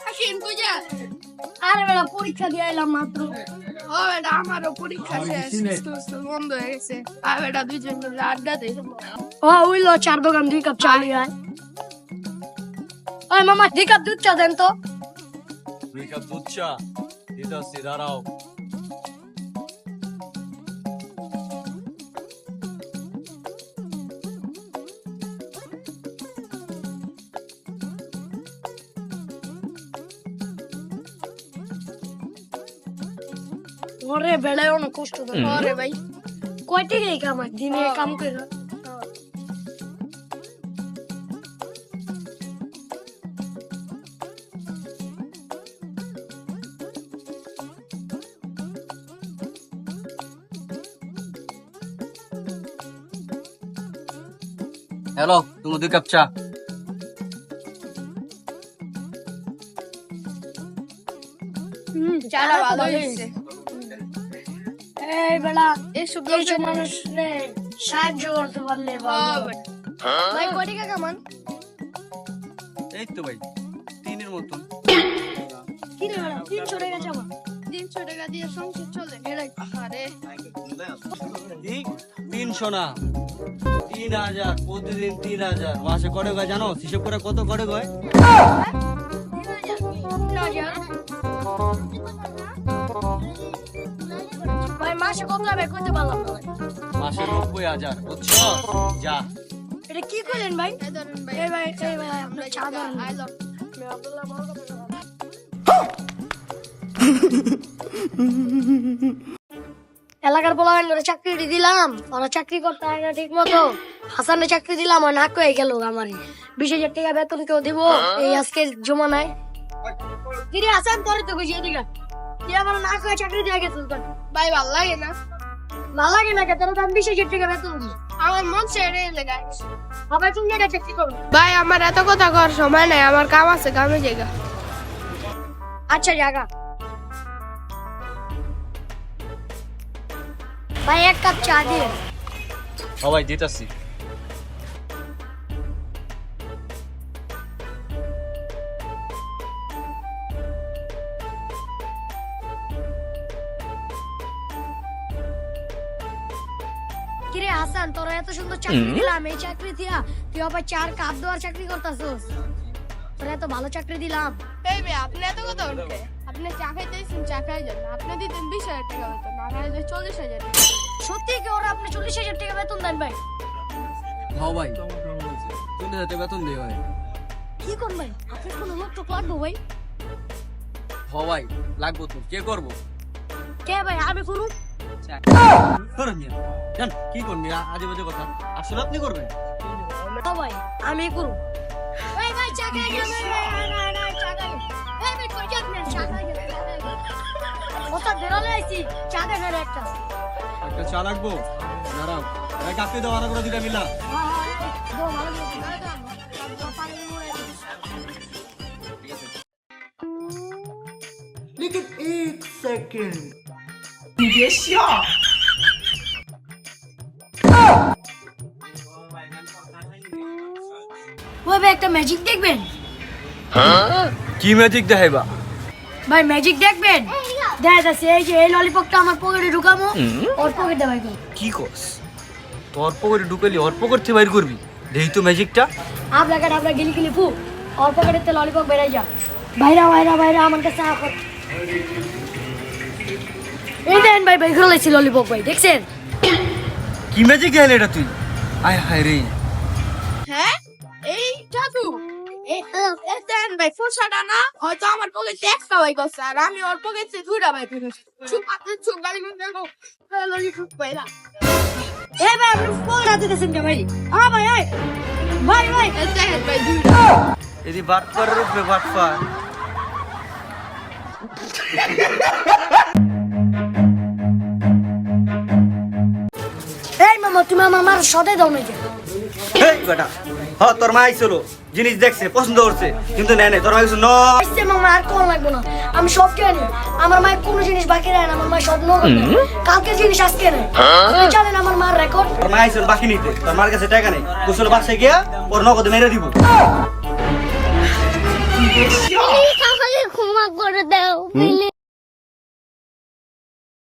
আসেন কইয়া আরে বেটা পরীক্ষা দিয়ে এলাম মাত্র। ও বেটা আমারও পরীক্ষা শেষ স্কুল বন্ধ হয়ে গেছে আর বেটা দুইজন মিলে আড্ডা দেই ও উইলো চার দোকান 2 কাপ চা নিয়ে আয়। ওই মামা 2 কাপ দুধ চা দেন তো। 2 কাপ দুধ চা দিতাছি, দাঁড়াও। ওরে বেড়ায় অনেক কষ্ট দেয়। ওরে ভাই কয় টাকা এই কাম হয়? দিনে কাম করে হ্যালো, তুমি 2 কাপ চা। চালা ভালো হইছে এই বেড়া এসব এইসব মানুষ সাহায্য করতে পারলে ভালো। ভাই কয় টাকা কামান এই তো ভাই 3 এর মতন। কি রে বেড়া 300 টাকা চাবা? 300 টাকা দিয়ে সংসার চলে আরে 300 না, 3000 প্রতিদিন 3000। মাসে কড়ে গয় জানো? হিসাব করে কত কড়ে গয়? ভাই মাসে কত হবে কইতে পারলাম না। মাসে 90000, বুঝছো? যা। এটা কি কইলেন ভাই? এই ধরেন ভাই এই ভাই আমরা চা দাও। আই লাভ এলাকার পোলাপান করে চাকরি দিলাম, ওরা চাকরি করতে হয় না ঠিক মতো। হাসানে চাকরি দিলাম আর নাক হয়ে গেল আমারই। 20,000 টাকা বেতন কেউ দিব এই আজকে জমা নাই। কিরে হাসান তোরে তো বুঝিয়ে দিগা তুই আমার নাক হয়ে চাকরি দিয়ে গেছিস তোর ভাই ভালো লাগে না ভালো লাগে না কেন? আমি 20,000 টাকা বেতন দিই। আমার মন ছেড়ে লাগাই আবার তুমি এটা চাকরি করো। ভাই আমার এত কথা কর সময় নাই আমার কাম আছে কামে জায়গা আচ্ছা জায়গা ভাই 1 কাপ চা দিয়ে। সবাই দিতাছি। কিরে হাসান তোরা এত সুন্দর চাকরি দিলাম, এই চাকরি দিয়া তুই আবার 4 কাপ দেওয়ার চাকরি করতাছস? তোরা এত ভালো চাকরি দিলাম। এই ভাই আপনি এত কথা বলতে আপনি চা খাইতেছেন চা খাই যান আপনি দিতেন 20,000 টাকা বেতন না খাইলে 40,000 টাকা সত্যি কি ওরা আপনি 40,000 টাকা বেতন দেন ভাই? হ্যাঁ ভাই, 3000 টাকা বেতন দেয় ভাই। কি কোন ভাই আপনি কোন লোক তো লাগবো ভাই? হ্যাঁ ভাই, লাগবো তো। কে করবো? কে ভাই আমি করু? করুন মিয়া। জান কি করবি? আজে বাজে কথা। আসলে আপনি করবেন? ও ভাই আমি করু। এই ভাই চা খাই যাবে না চা খাই। এই ভাই কই যাবেন চা খাই যাবে। ওটা বেরোলে আইছি চা দে ফের একটা। একটা চা লাগবো? দাঁড়াও, ভাই কাকে দাও আর করে দিটা মিলা। দো ভালো করে लेकिन एक सेकंड ওই ভাই একটা ম্যাজিক দেখবেন? কি ম্যাজিক দেখাইবা? ভাই ম্যাজিক দেখবেন? দেখা যাচ্ছে এই যে এই ললিপপটা আমার পকেটে ঢুকামো ওর পকেটে ভাই কি করস? তোর পকেটে ঢুকালি ওর পকেট থেকে বাইর করবি? দেখি তো ম্যাজিকটা। আপনার গিলি গিলি ফু ওর পকেটে ললিপপ বেরাই যা। বাইরা আমার কাছে আফর। এই দেন ভাই ভাই ঘুরাইছি ললিপপ ভাই দেখছেন? কি ম্যাজিক দেখাইলি এটা তুই? আয় হায় রে। হ্যাঁ এই জাদু এই দেন ভাই ফোসাটা না হয়তো আমার পকেটে একটা ভাই করছে আর আমি ওর পকেটে দুইটা ভাই ফেলেছি চুপ আপনি চুপ গালি করে দেখো ললি চুপ পাইলা এই ভাই আপনি ফোন হাতে দিয়েছেন কে ভাই? ভাই ভাই দেখেন ভাই দুইটা এদি বাট করার উপরে বাট পার। এই মামা তুমি আমার মার সদে দাও নাকি? এই বেটা, হ্যাঁ তোর মা আইছিল, জিনিস দেখছে পছন্দ করছে, কিন্তু নেয় নাই। তোর মা কিছু আইছে মামা আর কোন লাগবে না, আমি সব জানি। আমার মায়ের কোনো জিনিস বাকি রাখে না, আমার মা সব নগদ নেয়। কালকে জিনিস আজকে নেয়। আপনি জানেন আমার মার রেকর্ড? তোর মা আইছিল বাকি নিতে, তোর মার কাছে টাকা নেই। কুশল বাসায় গিয়া ওর নগদ মেরে দিব। করে দাও প্লিজ।